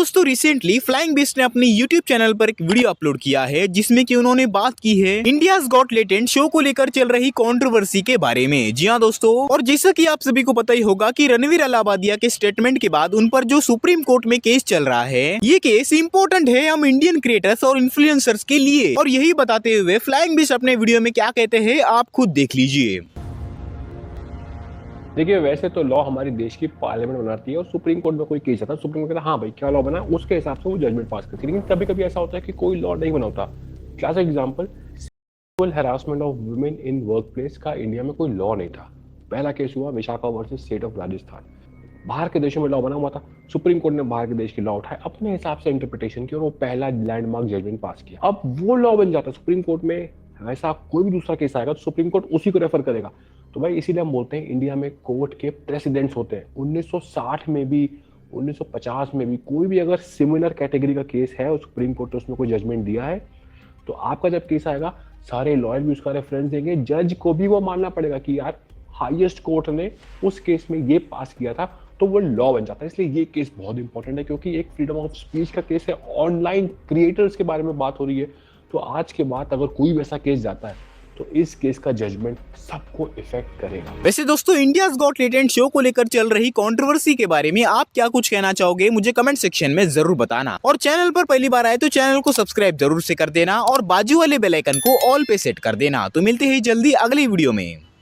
दोस्तों recently flying beast ने अपने यूट्यूब चैनल पर एक वीडियो अपलोड किया है जिसमें कि उन्होंने बात की है इंडियाज गॉट टैलेंट शो को लेकर चल रही कंट्रोवर्सी के बारे में। जी हाँ दोस्तों, और जैसा कि आप सभी को पता ही होगा कि रणवीर अलाहाबादिया के स्टेटमेंट के बाद उन पर जो सुप्रीम कोर्ट में केस चल रहा है, ये केस इंपॉर्टेंट है हम इंडियन क्रिएटर्स और इन्फ्लुएंसर्स के लिए। और यही बताते हुए फ्लाइंग बीस्ट अपने वीडियो में क्या कहते हैं आप खुद देख लीजिए। देखिए, वैसे तो लॉ हमारी देश की पार्लियामेंट बनाती है और सुप्रीम कोर्ट में कोई केस आता है, सुप्रीम कोर्ट कहता है हाँ भाई क्या लॉ बना, उसके हिसाब से वो जजमेंट पास करती है। लेकिन कभी कभी ऐसा होता है कि कोई लॉ नहीं बना होता। Classic example, sexual harassment of women in work place का इंडिया में कोई लॉ नहीं था। पहला केस हुआ Vishakha versus state of Rajasthan. बाहर के देशों में लॉ बना हुआ था, सुप्रीम कोर्ट ने बाहर के देश की लॉ उठाए, अपने हिसाब से इंटरप्रिटेशन की और वो पहला लैंडमार्क जजमेंट पास किया। अब वो लॉ बन जाता है सुप्रीम कोर्ट में। वैसा कोई भी दूसरा केस आएगा तो सुप्रीम कोर्ट उसी को रेफर करेगा। तो भाई इसीलिए हम बोलते हैं इंडिया में कोर्ट के प्रेसिडेंट्स होते हैं। 1960 में भी 1950 में भी कोई भी अगर सिमिलर कैटेगरी का केस है और सुप्रीम कोर्ट ने उसमें कोई जजमेंट दिया है तो आपका जब केस आएगा सारे लॉयर भी उसका रेफरेंस देंगे, जज को भी वो मानना पड़ेगा कि यार हाईएस्ट कोर्ट ने उस केस में ये पास किया था, तो वो लॉ बन जाता है। इसलिए ये केस बहुत इंपॉर्टेंट है क्योंकि एक फ्रीडम ऑफ स्पीच का केस है, ऑनलाइन क्रिएटर्स के बारे में बात हो रही है। तो आज के बाद अगर कोई वैसा केस जाता है तो इस केस का जजमेंट सबको इफेक्ट करेगा। वैसे दोस्तों इंडियाज गॉट टैलेंट शो को लेकर चल रही कंट्रोवर्सी के बारे में आप क्या कुछ कहना चाहोगे, मुझे कमेंट सेक्शन में जरूर बताना। और चैनल पर पहली बार आए तो चैनल को सब्सक्राइब जरूर से कर देना और बाजू वाले बेल आइकन को ऑल पे सेट कर देना। तो मिलते हैं जल्दी अगली वीडियो में।